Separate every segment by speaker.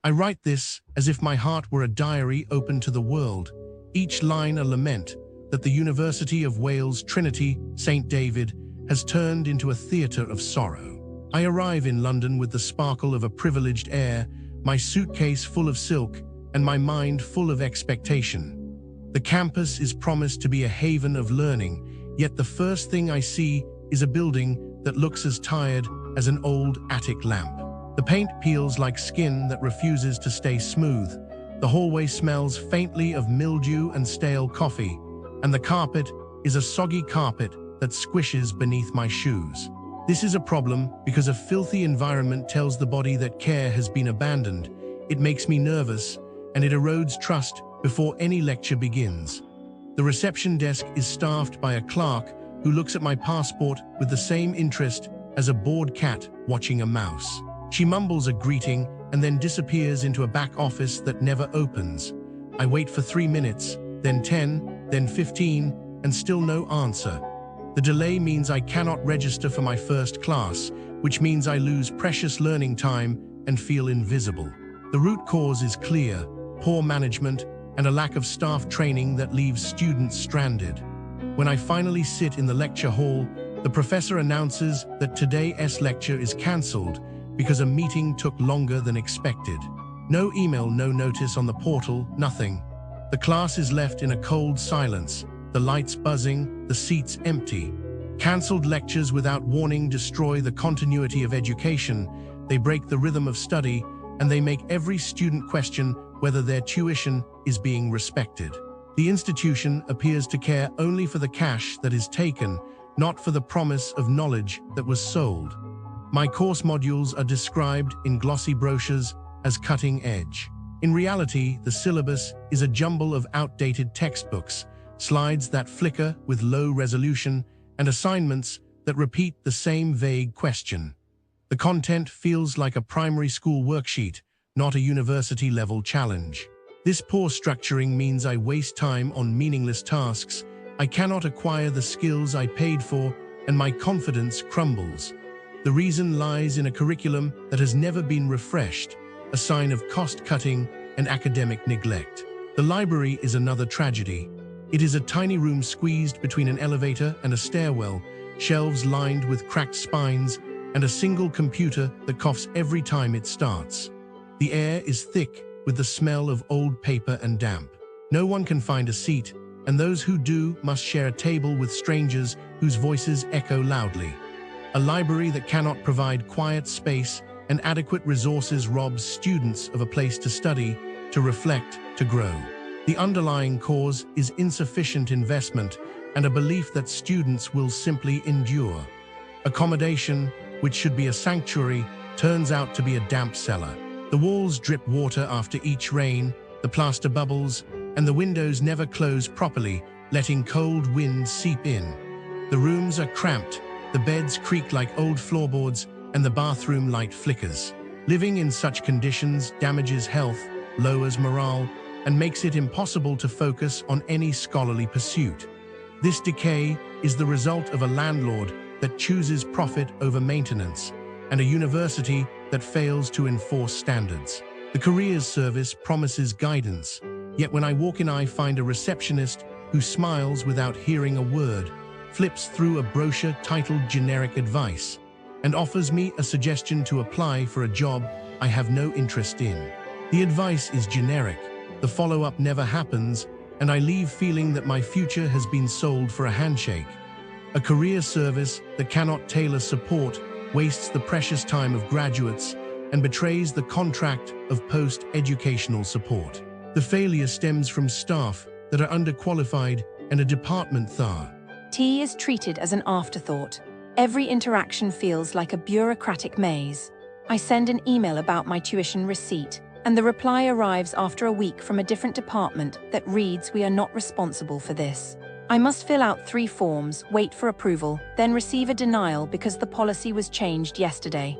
Speaker 1: I write this as if my heart were a diary open to the world, each line a lament that the University of Wales Trinity, St. David, has turned into a theatre of sorrow. I arrive in London with the sparkle of a privileged air, my suitcase full of silk, and my mind full of expectation. The campus is promised to be a haven of learning, yet the first thing I see is a building that looks as tired as an old attic lamp. The paint peels like skin that refuses to stay smooth. The hallway smells faintly of mildew and stale coffee, and the carpet is a soggy carpet that squishes beneath my shoes. This is a problem because a filthy environment tells the body that care has been abandoned. It makes me nervous, and it erodes trust before any lecture begins. The reception desk is staffed by a clerk who looks at my passport with the same interest as a bored cat watching a mouse. She mumbles a greeting and then disappears into a back office that never opens. I wait for 3 minutes, then 10, then 15, and still no answer. The delay means I cannot register for my first class, which means I lose precious learning time and feel invisible. The root cause is clear: poor management and a lack of staff training that leaves students stranded. When I finally sit in the lecture hall, the professor announces that today's lecture is cancelled because a meeting took longer than expected. No email, no notice on the portal, nothing. The class is left in a cold silence, the lights buzzing, the seats empty. Cancelled lectures without warning destroy the continuity of education. They break the rhythm of study, and they make every student question whether their tuition is being respected. The institution appears to care only for the cash that is taken, not for the promise of knowledge that was sold. My course modules are described in glossy brochures as cutting edge. In reality, the syllabus is a jumble of outdated textbooks, slides that flicker with low resolution, and assignments that repeat the same vague question. The content feels like a primary school worksheet, not a university-level challenge. This poor structuring means I waste time on meaningless tasks, I cannot acquire the skills I paid for, and my confidence crumbles. The reason lies in a curriculum that has never been refreshed, a sign of cost-cutting and academic neglect. The library is another tragedy. It is a tiny room squeezed between an elevator and a stairwell, shelves lined with cracked spines, and a single computer that coughs every time it starts. The air is thick with the smell of old paper and damp. No one can find a seat, and those who do must share a table with strangers whose voices echo loudly. A library that cannot provide quiet space and adequate resources robs students of a place to study, to reflect, to grow. The underlying cause is insufficient investment and a belief that students will simply endure. Accommodation, which should be a sanctuary, turns out to be a damp cellar. The walls drip water after each rain, the plaster bubbles, and the windows never close properly, letting cold winds seep in. The rooms are cramped, the beds creak like old floorboards, and the bathroom light flickers. Living in such conditions damages health, lowers morale, and makes it impossible to focus on any scholarly pursuit. This decay is the result of a landlord that chooses profit over maintenance, and a university that fails to enforce standards. The careers service promises guidance, yet when I walk in I find a receptionist who smiles without hearing a word, flips through a brochure titled Generic Advice, and offers me a suggestion to apply for a job I have no interest in. The advice is generic, the follow-up never happens, and I leave feeling that my future has been sold for a handshake. A career service that cannot tailor support wastes the precious time of graduates and betrays the contract of post-educational support. The failure stems from staff that are underqualified and a department thar.
Speaker 2: Tea is treated as an afterthought. Every interaction feels like a bureaucratic maze. I send an email about my tuition receipt, and the reply arrives after a week from a different department that reads, "We are not responsible for this." I must fill out 3 forms, wait for approval, then receive a denial because the policy was changed yesterday.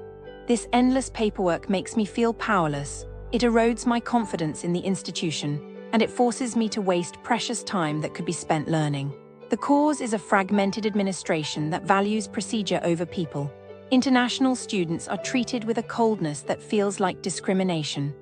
Speaker 2: This endless paperwork makes me feel powerless. It erodes my confidence in the institution, and it forces me to waste precious time that could be spent learning. The cause is a fragmented administration that values procedure over people. International students are treated with a coldness that feels like discrimination.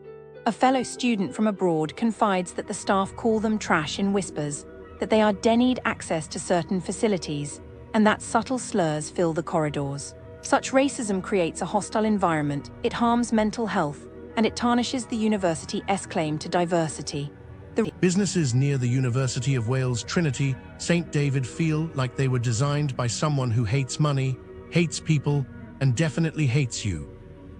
Speaker 2: A fellow student from abroad confides that the staff call them trash in whispers, that they are denied access to certain facilities, and that subtle slurs fill the corridors. Such racism creates a hostile environment, it harms mental health, and it tarnishes the university's claim to diversity.
Speaker 1: Businesses near the University of Wales Trinity, St. David feel like they were designed by someone who hates money, hates people, and definitely hates you.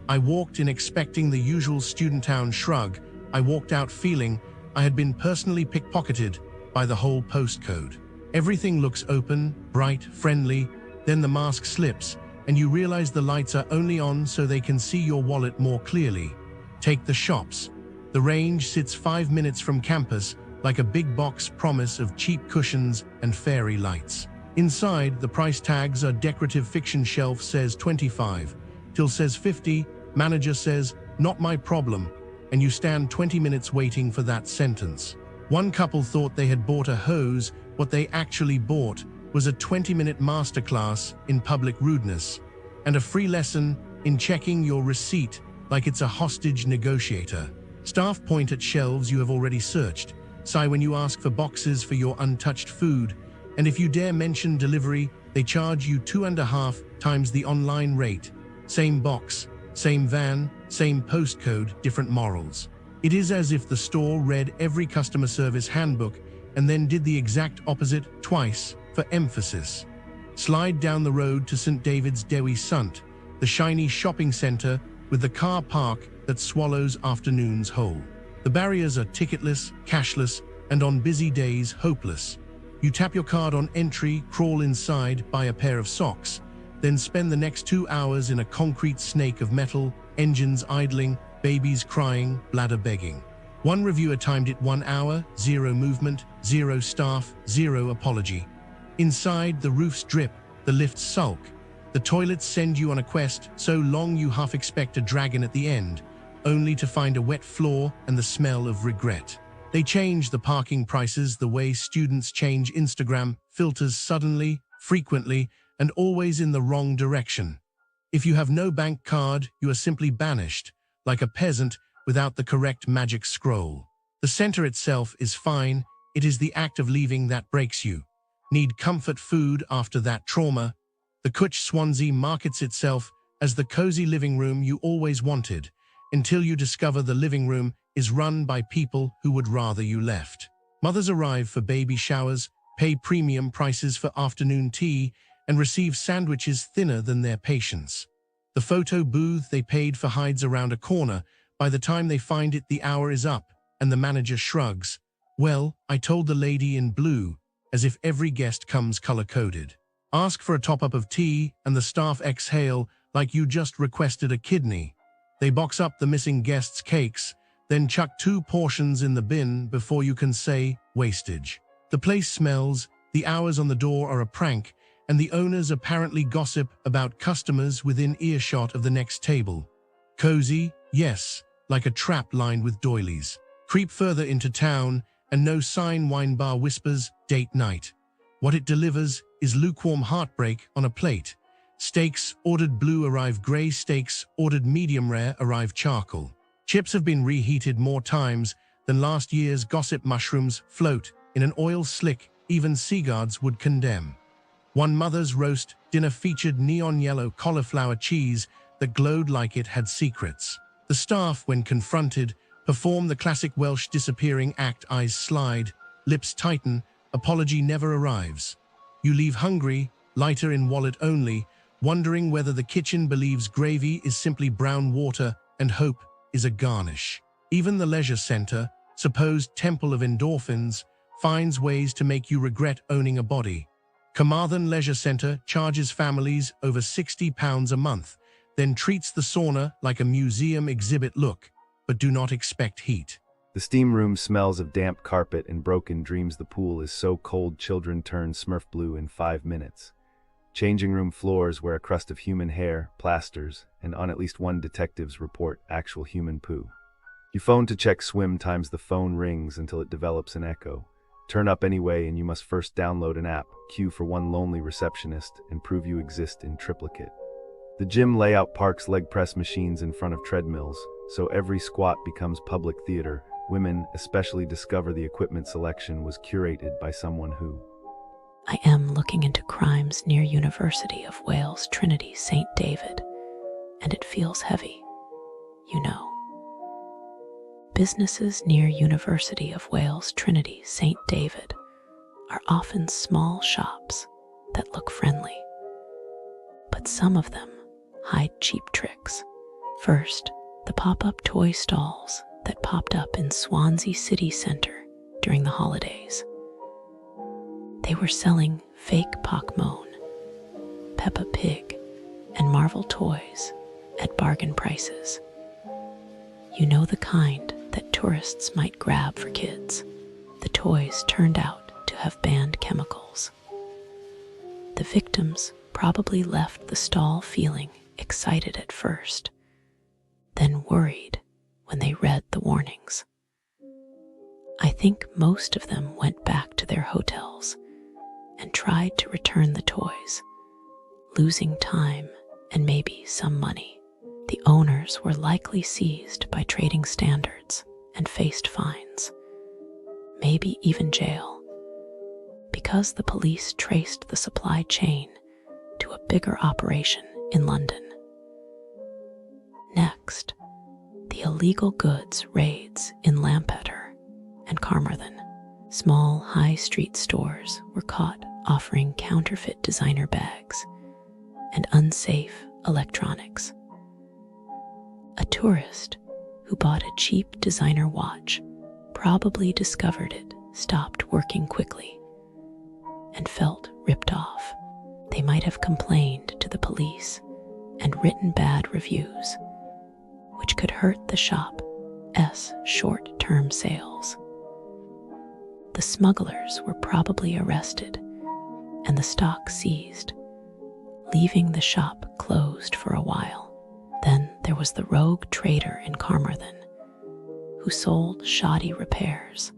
Speaker 1: I walked in expecting the usual student town shrug. I walked out feeling I had been personally pickpocketed by the whole postcode. Everything looks open, bright, friendly, then the mask slips, and you realize the lights are only on so they can see your wallet more clearly. Take the shops. The range sits 5 minutes from campus, like a big box promise of cheap cushions and fairy lights. Inside, the price tags are decorative fiction shelf says 25, till says 50, manager says, not my problem, and you stand 20 minutes waiting for that sentence. One couple thought they had bought a hose. What they actually bought was a 20-minute masterclass in public rudeness and a free lesson in checking your receipt like it's a hostage negotiator. Staff point at shelves you have already searched, sigh when you ask for boxes for your untouched food, and if you dare mention delivery, they charge you 2.5 times the online rate. Same box, same van, same postcode, different morals. It is as if the store read every customer service handbook and then did the exact opposite twice for emphasis. Slide down the road to St. David's Dewi Sunt, the shiny shopping center with the car park that swallows afternoons whole. The barriers are ticketless, cashless, and on busy days, hopeless. You tap your card on entry, crawl inside, buy a pair of socks, then spend the next 2 hours in a concrete snake of metal, engines idling, babies crying, bladder begging. One reviewer timed it 1 hour, 0 movement, 0 staff, 0 apology. Inside, the roofs drip, the lifts sulk. The toilets send you on a quest so long you half expect a dragon at the end, only to find a wet floor and the smell of regret. They change the parking prices the way students change Instagram filters suddenly, frequently, and always in the wrong direction. If you have no bank card, you are simply banished, like a peasant without the correct magic scroll. The center itself is fine, it is the act of leaving that breaks you. Need comfort food after that trauma. The Kutch Swansea markets itself as the cozy living room you always wanted, until you discover the living room is run by people who would rather you left. Mothers arrive for baby showers, pay premium prices for afternoon tea, and receive sandwiches thinner than their patience. The photo booth they paid for hides around a corner. By the time they find it, the hour is up, and the manager shrugs. Well, I told the lady in blue, as if every guest comes color-coded. Ask for a top-up of tea, and the staff exhale like you just requested a kidney. They box up the missing guests' cakes, then chuck 2 portions in the bin before you can say wastage. The place smells, the hours on the door are a prank, and the owners apparently gossip about customers within earshot of the next table. Cozy, yes, like a trap lined with doilies. Creep further into town, and no sign wine bar whispers, date night. What it delivers is lukewarm heartbreak on a plate. Steaks ordered blue arrive gray, steaks ordered medium rare arrive charcoal. Chips have been reheated more times than last year's gossip. Mushrooms float in an oil slick even seaguards would condemn. One mother's roast dinner featured neon yellow cauliflower cheese that glowed like it had secrets. The staff, when confronted, perform the classic Welsh disappearing act. Eyes slide, lips tighten, apology never arrives. You leave hungry, lighter in wallet only, wondering whether the kitchen believes gravy is simply brown water and hope is a garnish. Even the leisure center, supposed temple of endorphins, finds ways to make you regret owning a body. Carmarthen Leisure Centre charges families over £60 a month, then treats the sauna like a museum exhibit. Look, but do not expect heat.
Speaker 3: The steam room smells of damp carpet and broken dreams. The pool is so cold children turn Smurf blue in 5 minutes. Changing room floors wear a crust of human hair, plasters, and on at least one detective's report, actual human poo. You phone to check swim times. The phone rings until it develops an echo. Turn up anyway, and you must first download an app, queue for one lonely receptionist, and prove you exist in triplicate. The gym layout parks leg press machines in front of treadmills, so every squat becomes public theater. Women especially discover the equipment selection was curated by someone who.
Speaker 4: I am looking into crimes near University of Wales, Trinity, St. David, and it feels heavy, you know. Businesses near University of Wales, Trinity, St. David are often small shops that look friendly, but some of them hide cheap tricks. First, the pop-up toy stalls that popped up in Swansea city centre during the holidays. They were selling fake Pokémon, Peppa Pig, and Marvel toys at bargain prices. You know, the kind that tourists might grab for kids. The toys turned out to have banned chemicals. The victims probably left the stall feeling excited at first, then worried when they read the warnings. I think most of them went back to their hotels and tried to return the toys, losing time and maybe some money. The owners were likely seized by trading standards and faced fines, maybe even jail, because the police traced the supply chain to a bigger operation in London. Next, the illegal goods raids in Lampeter and Carmarthen. Small high street stores were caught offering counterfeit designer bags and unsafe electronics. A tourist who bought a cheap designer watch probably discovered it stopped working quickly and felt ripped off. They might have complained to the police and written bad reviews, which could hurt the shop's short-term sales. The smugglers were probably arrested and the stock seized, leaving the shop closed for a while. Then there was the rogue trader in Carmarthen who sold shoddy repairs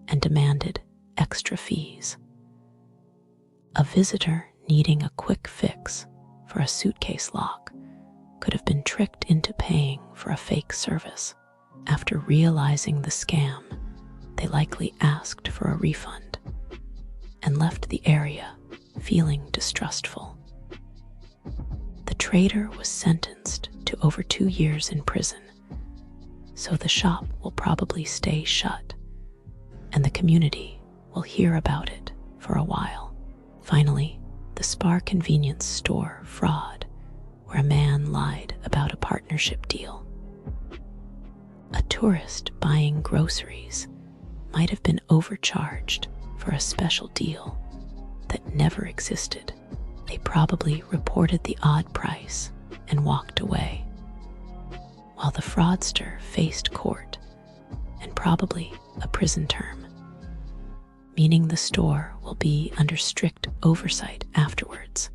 Speaker 4: and demanded extra fees. A visitor needing a quick fix for a suitcase lock could have been tricked into paying for a fake service. After realizing the scam, they likely asked for a refund and left the area feeling distrustful. The trader was sentenced to over 2 years in prison, so the shop will probably stay shut, and the community will hear about it for a while. Finally, the Spar convenience store fraud, where a man lied about a partnership deal. A tourist buying groceries might have been overcharged for a special deal that never existed. They probably reported the odd price and walked away, while the fraudster faced court and probably a prison term, meaning the store will be under strict oversight afterwards.